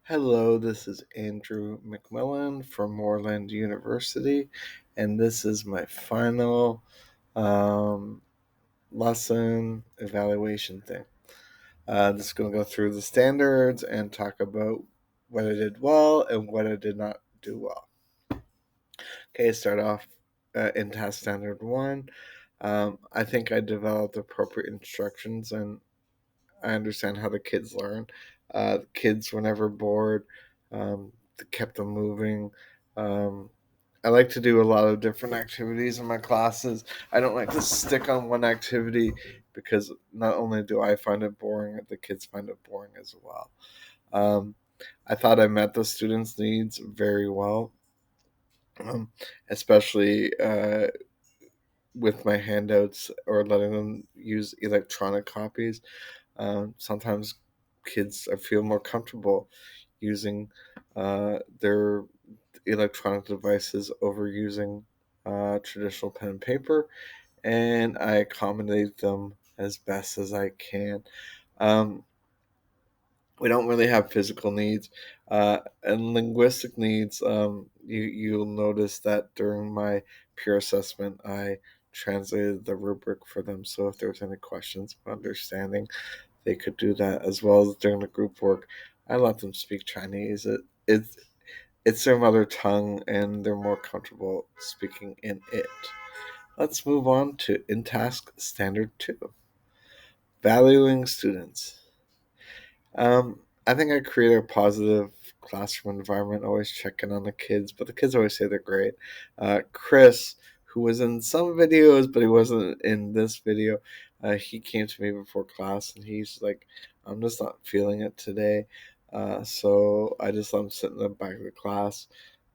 Hello, this is Andrew McMillan from Moreland University, and this is my final um, lesson evaluation thing. This is going to go through the standards and talk about what I did well and what I did not do well. Okay, start off in task standard one. I think I developed appropriate instructions and I understand how the kids learn. The kids were never bored. Kept them moving. Um, I like to do a lot of different activities in my classes. I don't like to stick on one activity because not only do I find it boring, the kids find it boring as well. Um, I thought I met the students' needs very well, um, especially with my handouts or letting them use electronic copies. Sometimes kids I feel more comfortable using their electronic devices over using traditional pen and paper, and I accommodate them as best as I can. Um, we don't really have physical needs and linguistic needs. You'll notice that during my peer assessment, I translated the rubric for them. So if there's any questions of understanding, they could do that as well as during the group work. I let them speak Chinese. It's their mother tongue, and they're more comfortable speaking in it. Let's move on to in task standard two, valuing students. I think I create a positive classroom environment, always checking on the kids, but the kids always say they're great. Chris, who was in some videos, but he wasn't in this video, he came to me before class and he's like, I'm just not feeling it today. So I just let him sit in the back of the class.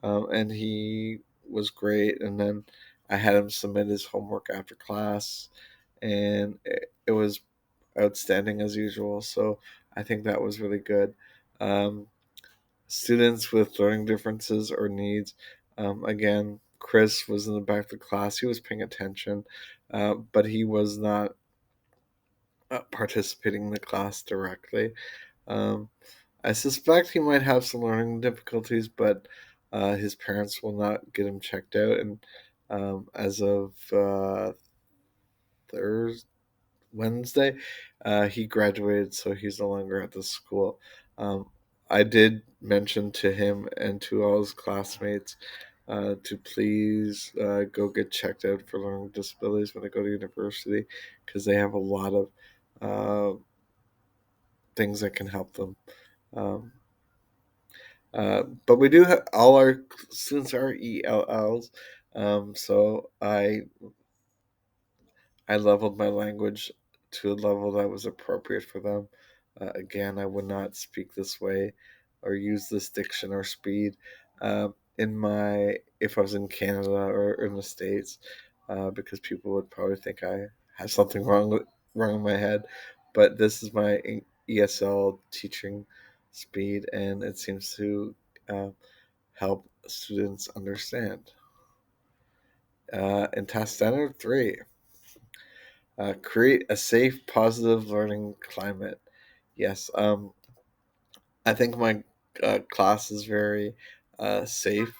And he was great. And then I had him submit his homework after class, and it was outstanding as usual. So I think that was really good. Um, Students with learning differences or needs, again, Chris was in the back of the class. He was paying attention, but he was not participating in the class directly. Um, I suspect he might have some learning difficulties, but his parents will not get him checked out. And as of Thursday, Wednesday, he graduated, so he's no longer at the school. Um, I did mention to him and to all his classmates to please go get checked out for learning disabilities when they go to university because they have a lot of uh, things that can help them. Um, but we do have all our students are ELLs, so I leveled my language to a level that was appropriate for them. Again, I would not speak this way or use this diction or speed in my if I was in Canada or in the States, because people would probably think I have something wrong in my head. But this is my ESL teaching speed, and it seems to uh, help students understand. In task standard three, create a safe, positive learning climate. Yes, I think my class is very safe.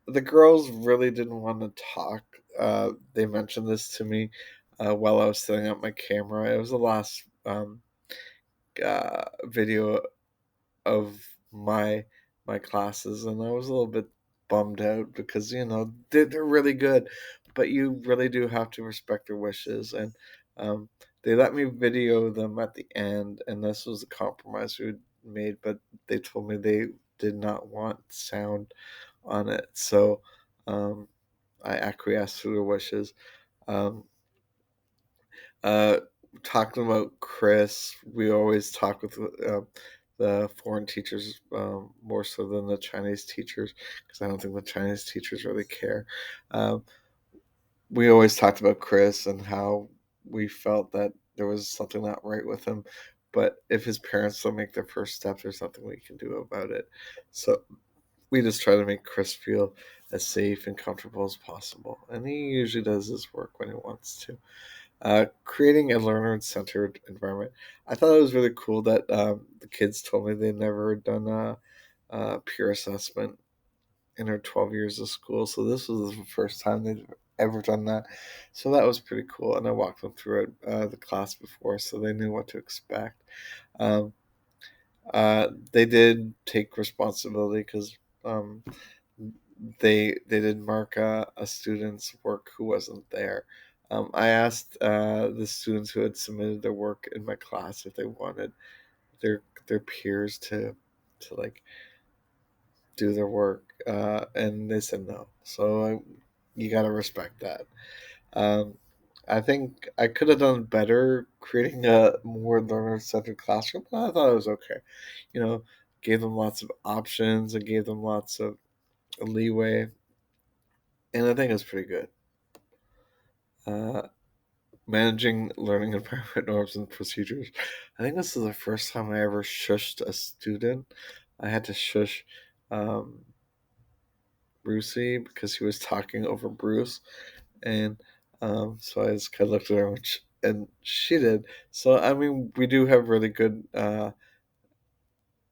The girls really didn't want to talk. They mentioned this to me while I was setting up my camera. It was the last video of my classes, and I was a little bit bummed out because they're really good, but you really do have to respect their wishes. And they let me video them at the end, and this was a compromise we made, but they told me they did not want sound on it, so um, I acquiesced to their wishes. Um, uh, Talking about Chris, we always talk with the foreign teachers more so than the Chinese teachers because I don't think the Chinese teachers really care. Um, we always talked about Chris and how we felt that there was something not right with him. But if his parents don't make their first step, there's nothing we can do about it. So we just try to make Chris feel as safe and comfortable as possible. And he usually does his work when he wants to. Creating a learner-centered environment. I thought it was really cool that the kids told me they'd never done a peer assessment in her 12 years of school. So this was the first time they'd ever done that. So that was pretty cool. And I walked them through it, the class before, so they knew what to expect. Um, they did take responsibility because um, they did mark a student's work who wasn't there. I asked the students who had submitted their work in my class if they wanted their peers to like do their work, and they said no. So you got to respect that. Um, I think I could have done better creating a more learner-centered classroom, but I thought it was okay. You know, gave them lots of options and gave them lots of leeway, and I think it was pretty good. Uh, Managing learning environment norms and procedures. I think this is the first time I ever shushed a student. I had to shush um, Brucey because he was talking over Bruce, and so I just kind of looked at her, and she did. So I mean, we do have really good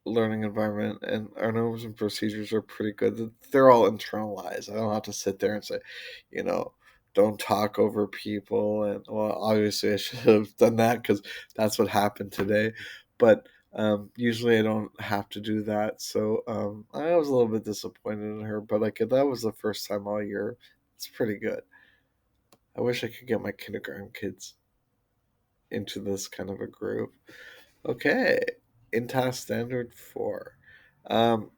learning environment, and our norms and procedures are pretty good. They're all internalized. I don't have to sit there and say, you know, don't talk over people. And well, obviously, I should have done that because that's what happened today. But usually, I don't have to do that. So I was a little bit disappointed in her. But like, if that was the first time all year, it's pretty good. I wish I could get my kindergarten kids into this kind of a group. Okay, in task standard 4. Um,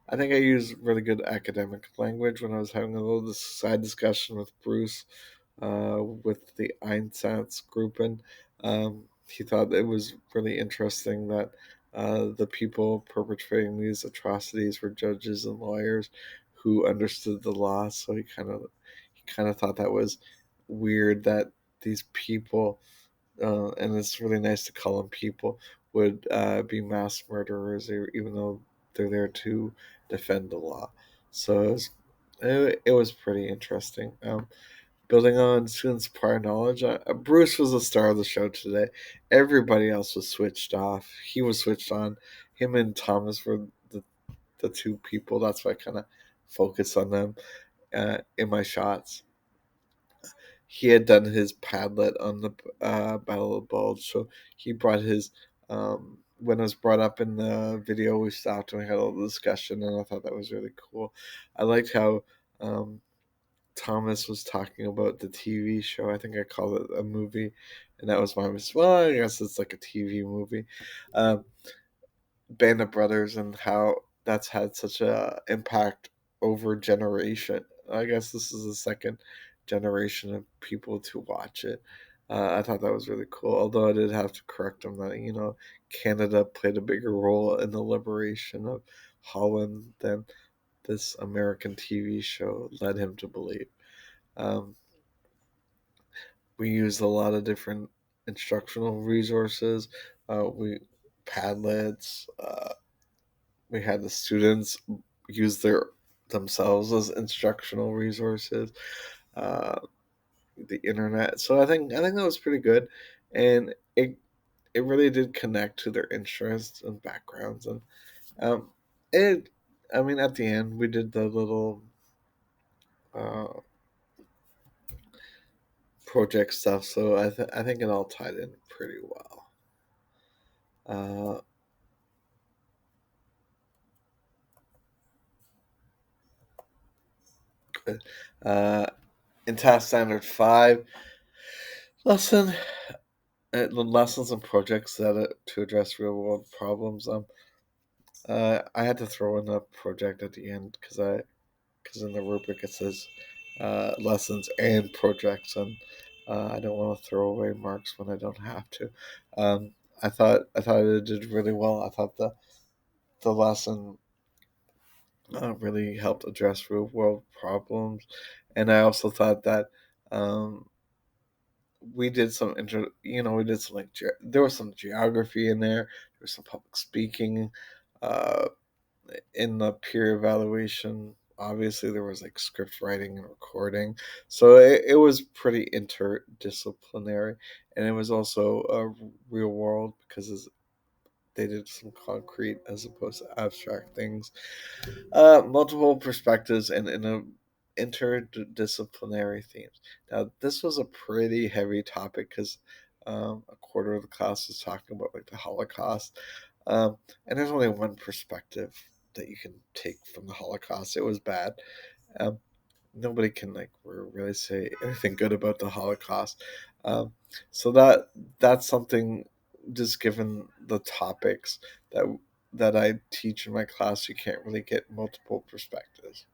I think I used really good academic language when I was having a little side discussion with Bruce, with the Einsatz group, and he thought it was really interesting that the people perpetrating these atrocities were judges and lawyers who understood the law. So he kind of thought that was weird that these people, and it's really nice to call them people, would be mass murderers, even though they're there to defend the law. So it was pretty interesting. Building on students' prior knowledge, Bruce was the star of the show today. Everybody else was switched off. He was switched on. Him and Thomas were the two people. That's why I kind of focused on them in my shots. He had done his Padlet on the Battle of the Bulge, so he brought his. When it was brought up in the video, we stopped and we had a little discussion, and I thought that was really cool. I liked how um, Thomas was talking about the TV show. I think I called it a movie, and that was my mistake. Well, I guess it's like a TV movie. Um, Band of Brothers and how that's had such a impact over generation. I guess this is the second generation of people to watch it. I thought that was really cool. Although I did have to correct him that Canada played a bigger role in the liberation of Holland than this American TV show led him to believe. Um, we used a lot of different instructional resources. We Padlets. We had the students use themselves as instructional resources, uh, the internet. So I think that was pretty good, and it really did connect to their interests and backgrounds, and um, it. I mean, at the end, we did the little uh, project stuff, so I think it all tied in pretty well. Uh, good. In task standard 5, lesson lessons and projects that to address real world problems. I had to throw in a project at the end because in the rubric it says lessons and projects, and I don't want to throw away marks when I don't have to. Um, I thought it did really well. I thought the lesson really helped address real world problems, and I also thought that um, we did some we did some there was some geography in there. There was some public speaking uh, in the peer evaluation obviously there was like script writing and recording, so it was pretty interdisciplinary, and it was also real world because they did some concrete as opposed to abstract things. Multiple perspectives and in a interdisciplinary themes. Now, this was a pretty heavy topic because a quarter of the class was talking about like the Holocaust, um, and there's only one perspective that you can take from the Holocaust. It was bad. Um, Nobody can like really say anything good about the Holocaust. Um, so that's something. Just given the topics that I teach in my class, you can't really get multiple perspectives.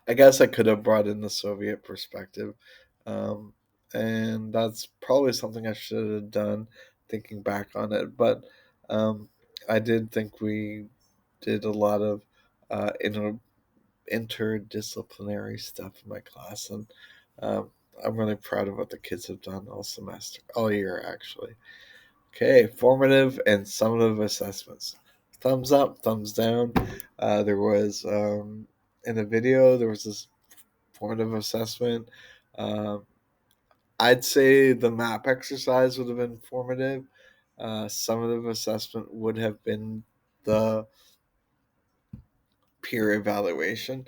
I guess I could have brought in the Soviet perspective, um, and that's probably something I should have done. Thinking back on it, but um, I did think we did a lot of interdisciplinary stuff in my class, and um, I'm really proud of what the kids have done all semester, all year actually. Okay, formative and summative assessments. Thumbs up, thumbs down. There was in the video there was this formative assessment. Um, I'd say the map exercise would have been formative. Summative assessment would have been the peer evaluation,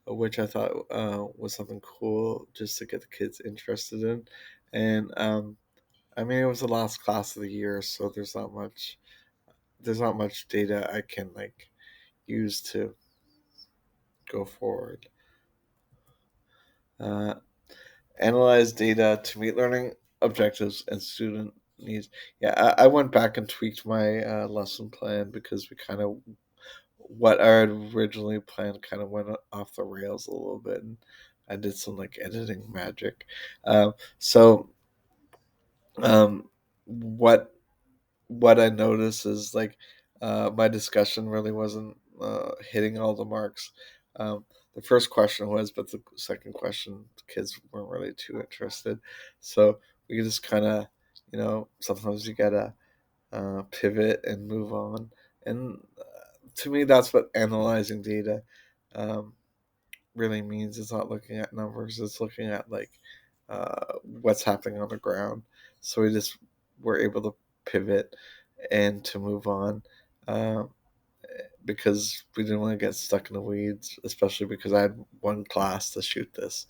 which I thought was something cool just to get the kids interested in. And I mean, it was the last class of the year, so there's not much data I can like use to go forward. Uh, Analyze data to meet learning objectives and student needs. Yeah, I went back and tweaked my lesson plan because we kind of what I had originally planned kind of went off the rails a little bit, and I did some like editing magic. So what I noticed is like my discussion really wasn't hitting all the marks. Um, the first question was, but the second question, the kids weren't really too interested. So we just kind of, sometimes you gotta pivot and move on. And to me, that's what analyzing data um, really means. It's not looking at numbers; it's looking at like what's happening on the ground. So we just were able to pivot and to move on uh, because we didn't want to get stuck in the weeds, especially because I had one class to shoot this,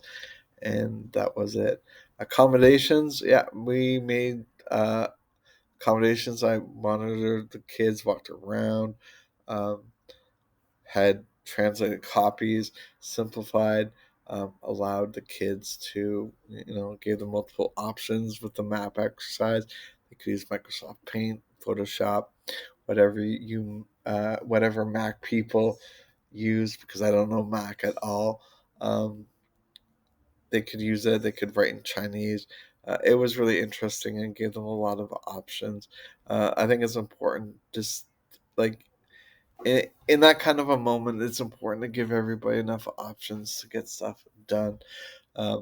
and that was it. Accommodations, yeah, we made accommodations. I monitored the kids, walked around, um, had translated copies, simplified, allowed the kids to, gave them multiple options with the map exercise. They could use Microsoft Paint, Photoshop, whatever Mac people use, because I don't know Mac at all. They could use it. They could write in Chinese. It was really interesting and gave them a lot of options. I think it's important, just like in that kind of a moment, it's important to give everybody enough options to get stuff done. Uh,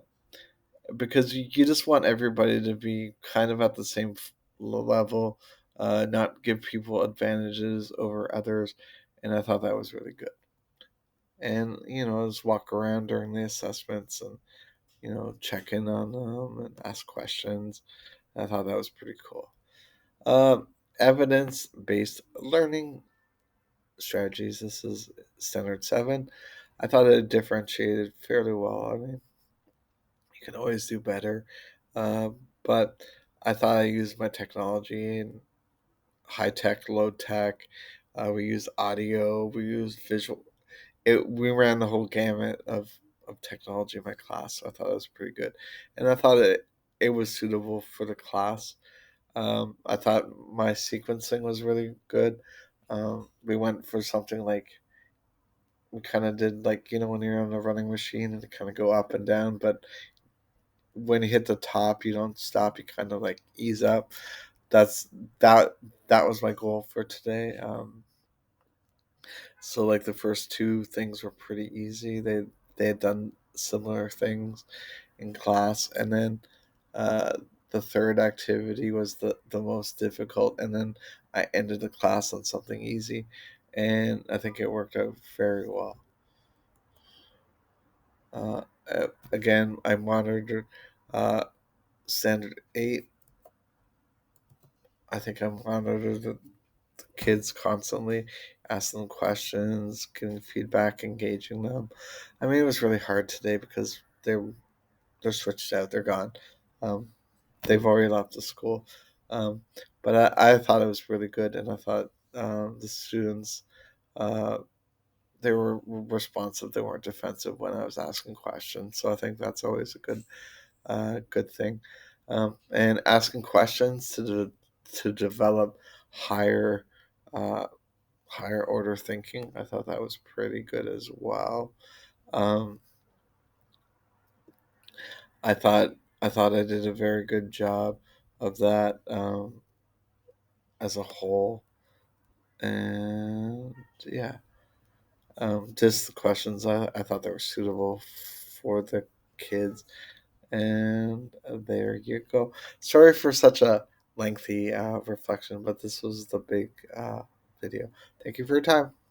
because you just want everybody to be kind of at the same level, not give people advantages over others. And I thought that was really good. And, just walk around during the assessments and, check in on them and ask questions. I thought that was pretty cool. Evidence based learning strategies. This is standard 7. I thought it differentiated fairly well. I mean, you can always do better. Uh, but I thought I used my technology and high tech, low tech. We used audio, we used visual. We ran the whole gamut of technology in my class. So I thought it was pretty good. And I thought it was suitable for the class. I thought my sequencing was really good. We went for something like we kind of did like when you're on a running machine and you kind of go up and down, but when you hit the top, you don't stop. You kind of like ease up. That's that. That was my goal for today. So like the first two things were pretty easy. They had done similar things in class, and then uh, the third activity was the most difficult, and then I ended the class on something easy, and I think it worked out very well. Again, I monitored uh, standard 8. I think I monitored the kids constantly, asking them questions, getting feedback, engaging them. I mean, it was really hard today because they're switched out, they're gone. Um, they've already left the school. Um, but I thought it was really good, and I thought the students, uh, they were responsive. They weren't defensive when I was asking questions. So I think that's always a good thing. And asking questions to develop higher uh, higher order thinking. I thought that was pretty good as well. Um, I thought I did a very good job of that as a whole, and yeah, just the questions I thought they were suitable for the kids, and there you go. Sorry for such a lengthy reflection, but this was the big video. Thank you for your time.